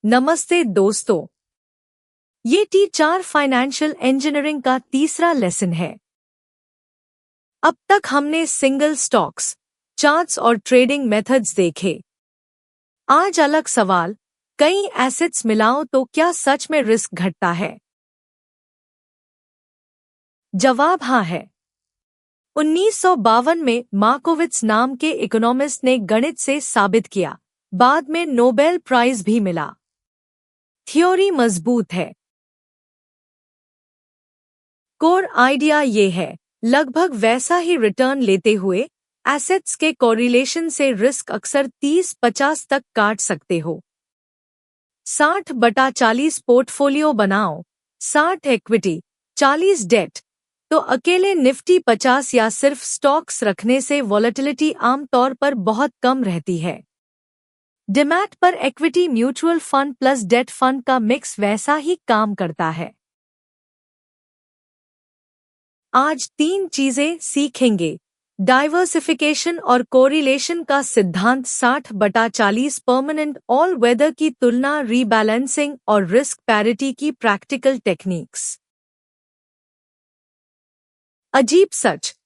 नमस्ते दोस्तों, ये T4 फाइनेंशियल इंजीनियरिंग का तीसरा लेसन है। अब तक हमने सिंगल स्टॉक्स, चार्ट्स और ट्रेडिंग मेथड्स देखे। आज अलग सवाल, कई एसेट्स मिलाओ तो क्या सच में रिस्क घटता है? जवाब हाँ है। 1952 में मार्कोविट्स नाम के इकोनॉमिस्ट ने गणित से साबित किया, बाद में नोबेल प्राइज भी मिला। थ्योरी मजबूत है। कोर आइडिया ये है, लगभग वैसा ही रिटर्न लेते हुए एसेट्स के कोरिलेशन से रिस्क अक्सर 30-50 तक काट सकते हो। 60/40 पोर्टफोलियो बनाओ, 60 इक्विटी, 40 डेट, तो अकेले निफ्टी 50 या सिर्फ स्टॉक्स रखने से वॉलेटिलिटी आमतौर पर बहुत कम रहती है। डिमैट पर equity mutual fund plus debt fund का मिक्स वैसा ही काम करता है। आज 3 चीजें सीखेंगे। डाइवर्सिफिकेशन और कोरिलेशन का सिद्धांत, 60/40 परमानेंट ऑल वेदर की तुलना, रीबैलेंसिंग और रिस्क पैरिटी की प्रैक्टिकल टेक्निक्स। अजीब सच,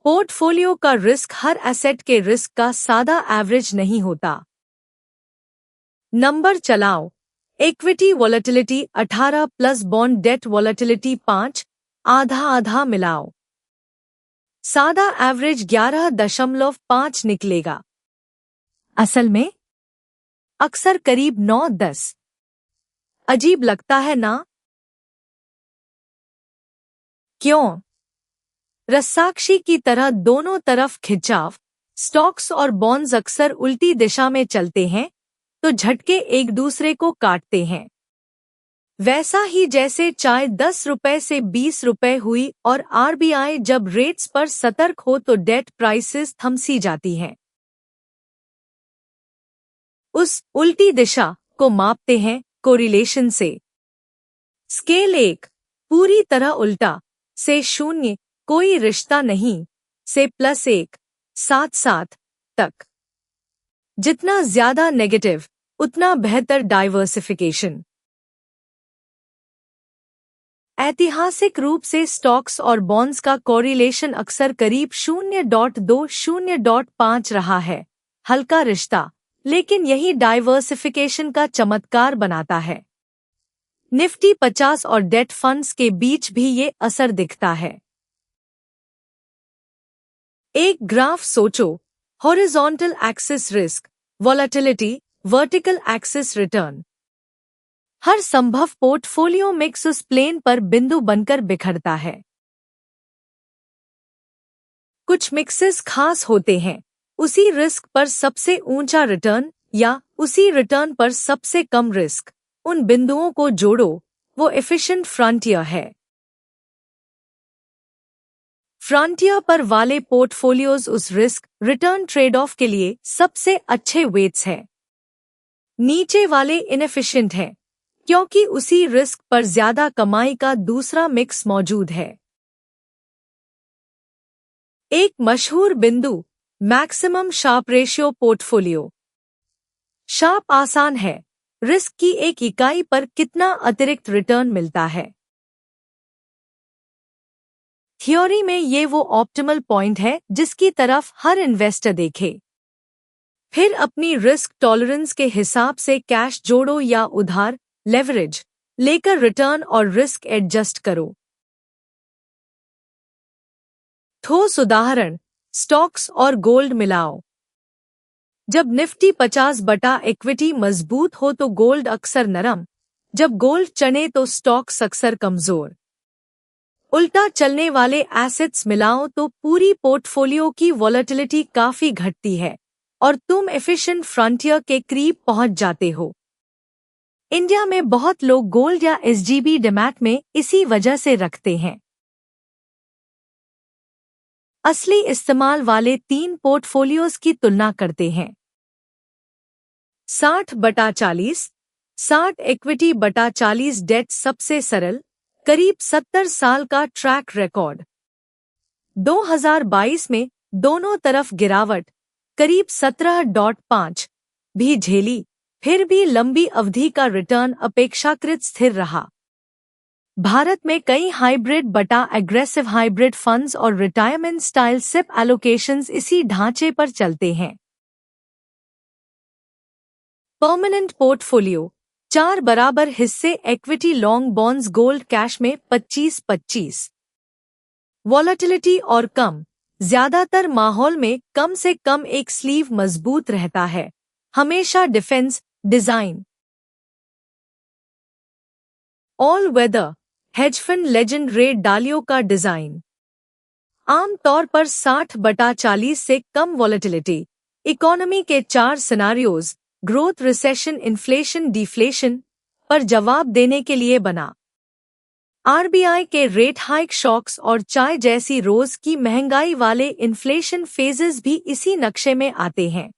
पोर्टफोलियो का रिस्क हर एसेट के रिस्क का सादा एवरेज नहीं होता। नंबर चलाओ। Equity volatility 18 plus bond debt volatility 5, आधा आधा मिलाओ। सादा एवरेज 11.5 निकलेगा। असल में अक्सर करीब 9-10। अजीब लगता है ना? क्यों? रस्साकशी की तरह दोनों तरफ खिंचाव। स्टॉक्स और बॉन्ड्स अक्सर उल्टी दिशा में चलते हैं, तो झटके एक दूसरे को काटते हैं। वैसा ही जैसे चाय 10 रुपए से 20 रुपए हुई और आरबीआई जब रेट्स पर सतर्क हो तो डेट प्राइसेस थमसी जाती हैं। उस उल्टी दिशा को मापते हैं कोरिलेशन से। स्केल 1 पूरी तरह उल्टा, से 0 कोई रिश्ता नहीं, से +1 7-7 तक। जितना ज्यादा नेगेटिव उतना बेहतर डाइवर्सिफिकेशन। ऐतिहासिक रूप से स्टॉक्स और बॉन्ड्स का कोरिलेशन अक्सर करीब 0.2-0.5 रहा है। हल्का रिश्ता, लेकिन यही डाइवर्सिफिकेशन का चमत्कार बनाता है। निफ्टी 50 और डेट फंड्स के बीच भी ये असर दिखता है। एक ग्राफ सोचो, horizontal axis risk, volatility, vertical axis return. हर संभव पोर्टफोलियो मिक्स उस प्लेन पर बिंदु बनकर बिखरता है। कुछ मिक्सेस खास होते हैं, उसी रिस्क पर सबसे ऊंचा रिटर्न या उसी रिटर्न पर सबसे कम रिस्क। उन बिंदुओं को जोड़ो, वो एफिशिएंट फ्रंटियर है। फ्रंटियर पर वाले पोर्टफोलियोज उस रिस्क रिटर्न ट्रेड ऑफ के लिए सबसे अच्छे वेट्स हैं। नीचे वाले इनएफिशिएंट हैं, क्योंकि उसी रिस्क पर ज्यादा कमाई का दूसरा मिक्स मौजूद है। एक मशहूर बिंदु, maximum Sharpe ratio portfolio. Sharp आसान है, रिस्क की एक इकाई पर कितना अतिरिक्त रिटर्न मिलता है। थ्योरी में ये वो ऑप्टिमल पॉइंट है जिसकी तरफ हर इन्वेस्टर देखे। फिर अपनी रिस्क टॉलरेंस के हिसाब से कैश जोड़ो या उधार लेवरेज लेकर रिटर्न और रिस्क एडजस्ट करो। ठोस उदाहरण, स्टॉक्स और गोल्ड मिलाओ। जब निफ्टी 50 बटा इक्विटी मजबूत हो तो गोल्ड अक्सर नरम, जब गोल्ड चढ़े तो स्टॉक्स अक्सर कमजोर। उल्टा चलने वाले एसेट्स मिलाओ तो पूरी पोर्टफोलियो की वॉलेटिलिटी काफी घटती है और तुम एफिशिएंट फ्रंटियर के करीब पहुंच जाते हो। इंडिया में बहुत लोग गोल्ड या एसजीबी डिमैट में इसी वजह से रखते हैं। असली इस्तेमाल वाले 3 पोर्टफोलियोज की तुलना करते हैं। 60/40, 60 इक्विटी बटा 40 डेट सबसे सरल, करीब 70 साल का ट्रैक रिकॉर्ड। 2022 में दोनों तरफ गिरावट, करीब 17.5 भी झेली, फिर भी लंबी अवधि का रिटर्न अपेक्षाकृत स्थिर रहा। भारत में कई हाइब्रिड बटा एग्रेसिव हाइब्रिड फंड्स और रिटायरमेंट स्टाइल सिप एलोकेशंस इसी ढांचे पर चलते हैं। परमानेंट पोर्टफोलियो 4 बराबर हिस्से equity long bonds gold cash में 25-25। वॉलेटिलिटी और कम, ज्यादातर माहौल में कम से कम एक स्लीव मजबूत रहता है, हमेशा defence design. All weather hedge fund legend Ray Dalio का डिजाइन आमतौर पर 60/40 से कम वॉलेटिलिटी, इकोनॉमी के 4 scenarios growth, recession, inflation, deflation पर जवाब देने के लिए बना। आरबीआई के रेट हाइक शॉक्स और चाय जैसी रोज की महंगाई वाले इन्फ्लेशन फेजेस भी इसी नक्शे में आते हैं।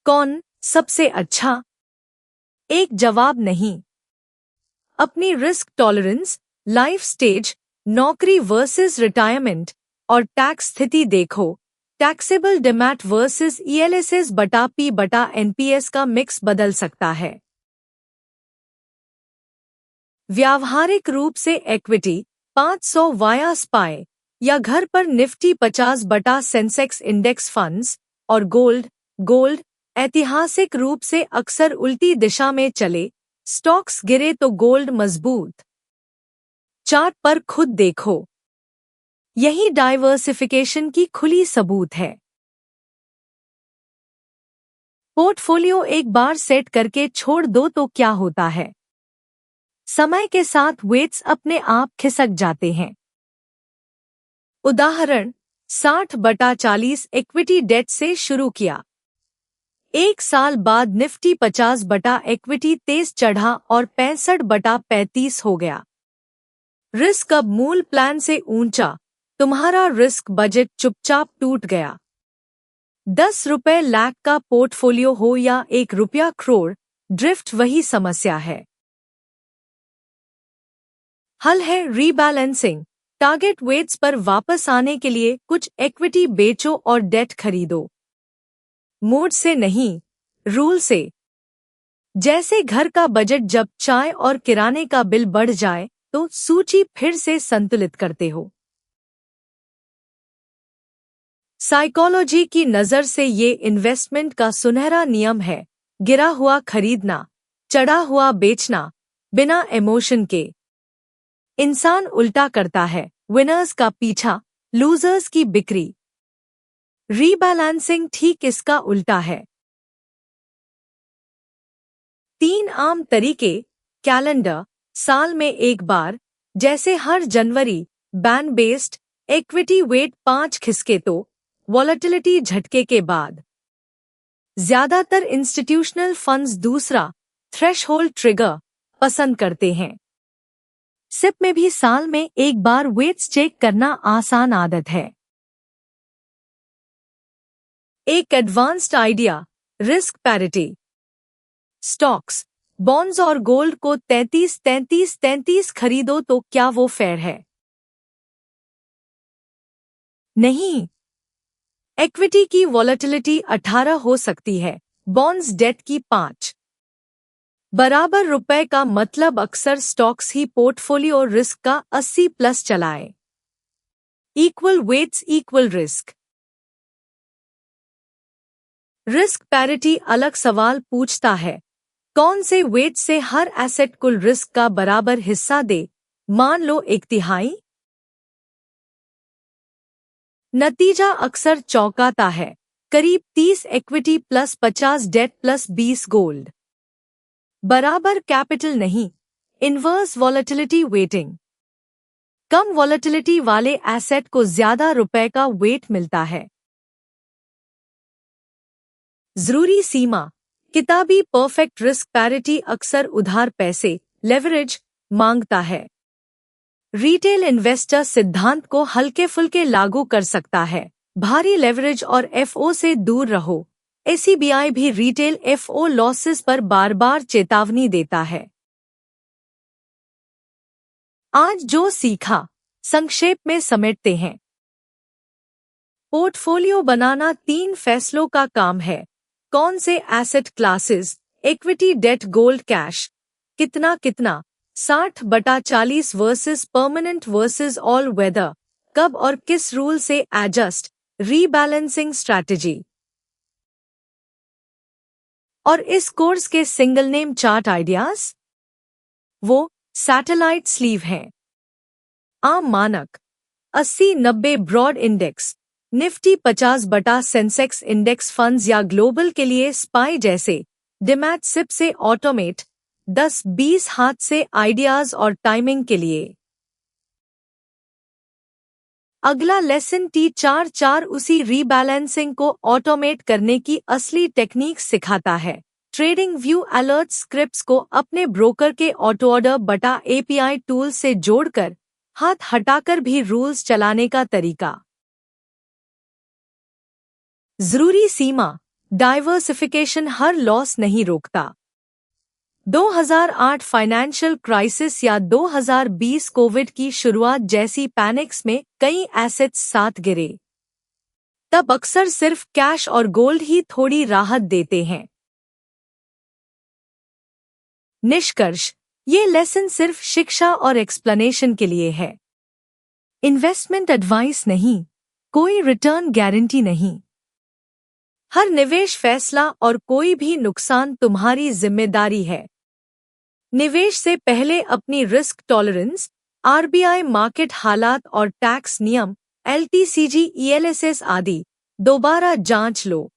कौन सबसे अच्छा? एक जवाब नहीं। अपनी रिस्क टॉलरेंस, लाइफ स्टेज, नौकरी वर्सेस रिटायरमेंट और टैक्स स्थिति देखो। टैक्सेबल डिमैट वर्सेस ईएलएसएस बटा पी बटा एनपीएस का मिक्स बदल सकता है। व्यावहारिक रूप से इक्विटी 500 वाया स्पाई या घर पर निफ्टी 50 बटा सेंसेक्स इंडेक्स फंड्स और गोल्ड ऐतिहासिक रूप से अक्सर उल्टी दिशा में चले। स्टॉक्स गिरे तो गोल्ड मजबूत। चार्ट पर खुद देखो, यही डाइवर्सिफिकेशन की खुली सबूत है। पोर्टफोलियो एक बार सेट करके छोड़ दो तो क्या होता है? समय के साथ वेट्स अपने आप खिसक जाते हैं। उदाहरण 60/40 इक्विटी डेट से शुरू किया। 1 साल बाद निफ्टी 50 बटा इक्विटी तेज चढ़ा और 65/35 हो गया। रिस्क अब मूल प्लान से ऊंचा, तुम्हारा रिस्क बजट चुपचाप टूट गया। 10 रुपए लाख का पोर्टफोलियो हो या 1 रुपया करोड़, ड्रिफ्ट वही समस्या है। हल है रीबैलेंसिंग। टारगेट वेट्स पर वापस आने के लिए कुछ इक्विटी बेचो और डेट खरीदो। मूड से नहीं, रूल से। जैसे घर का बजट जब चाय और किराने का बिल बढ़ जाए तो सूची फिर से संतुलित करते हो। साइकोलॉजी की नज़र से ये इन्वेस्टमेंट का सुनहरा नियम है, गिरा हुआ खरीदना, चढ़ा हुआ बेचना, बिना इमोशन के। इंसान उल्टा करता है, विनर्स का पीछा, लूजर्स की बिक्री। रीबैलेंसिंग ठीक इसका उल्टा है। 3 आम तरीके। कैलेंडर, साल में एक बार, जैसे हर जनवरी। बैंड बेस्ड, इक्विटी वेट 5 खिसके तो वॉलेटिलिटी झटके के बाद। ज्यादातर इंस्टीट्यूशनल फंड्स दूसरा, थ्रेशहोल्ड ट्रिगर पसंद करते हैं। सिप में भी साल में एक बार वेट्स चेक करना आसान आदत है। एक advanced idea, risk parity. Stocks, bonds और गोल्ड को 33-33-33 खरीदो तो क्या वो फेयर है? नहीं। इक्विटी की वॉलेटिलिटी 18 हो सकती है, बॉन्ड्स डेट की 5 बराबर रुपए का मतलब अक्सर स्टॉक्स ही पोर्टफोलियो रिस्क का 80+ चलाए। Equal weights equal risk. Risk parity अलग सवाल पूछता है, कौन से वेट से हर एसेट कुल रिस्क का बराबर हिस्सा दे? मान लो 1/3। नतीजा अक्सर चौंकाता है, करीब 30 equity plus 50 debt plus 20 gold. बराबर कैपिटल नहीं, इन्वर्स वॉलेटिलिटी वेटिंग। कम वॉलेटिलिटी वाले एसेट को ज्यादा रुपए का वेट मिलता है। जरूरी सीमा, किताबी परफेक्ट रिस्क पैरिटी अक्सर उधार पैसे लेवरेज मांगता है। रिटेल इन्वेस्टर सिद्धांत को हल्के फुल्के लागू कर सकता है, भारी लेवरेज और एफओ से दूर रहो। एसीबीआई भी रिटेल एफओ लॉसेस पर बार बार चेतावनी देता है। आज जो सीखा, संक्षेप में समेटते हैं। पोर्टफोलियो बनाना 3 फैसलों का काम है। कौन से asset classes, equity, debt, gold, cash, कितना कितना, 60/40 versus permanent versus all weather, कब और किस रूल से एडजस्ट, रीबैलेंसिंग स्ट्रैटेजी। और इस कोर्स के सिंगल नेम चार्ट आइडियाज वो सैटेलाइट स्लीव हैं। आम मानक 80-90 broad index, Nifty 50 Sensex index funds या ग्लोबल के लिए स्पाई जैसे डिमैट सिप से ऑटोमेट, 10-20 हाथ से आइडियाज और टाइमिंग के लिए। अगला लेसन T44 उसी रीबैलेंसिंग को ऑटोमेट करने की असली टेक्निक सिखाता है। ट्रेडिंग व्यू अलर्ट स्क्रिप्ट्स को अपने ब्रोकर के ऑटो ऑर्डर बटा API टूल से जोड़कर हाथ हटाकर भी रूल्स चलाने का तरीका। जरूरी सीमा, डाइवर्सिफिकेशन हर लॉस नहीं रोकता। 2008 फाइनेंशियल क्राइसिस या 2020 कोविड की शुरुआत जैसी पैनिक्स में कई एसेट्स साथ गिरे। तब अक्सर सिर्फ कैश और गोल्ड ही थोड़ी राहत देते हैं। निष्कर्ष, ये लेसन सिर्फ शिक्षा और एक्सप्लेनेशन के लिए है। इन्वेस्टमेंट एडवाइस नहीं, कोई रिटर्न गारंटी नहीं। हर निवेश फैसला और कोई भी नुकसान तुम्हारी जिम्मेदारी है। निवेश से पहले अपनी रिस्क टॉलरेंस, RBI मार्केट हालात और टैक्स नियम, LTCG, ELSS आदि दोबारा जांच लो।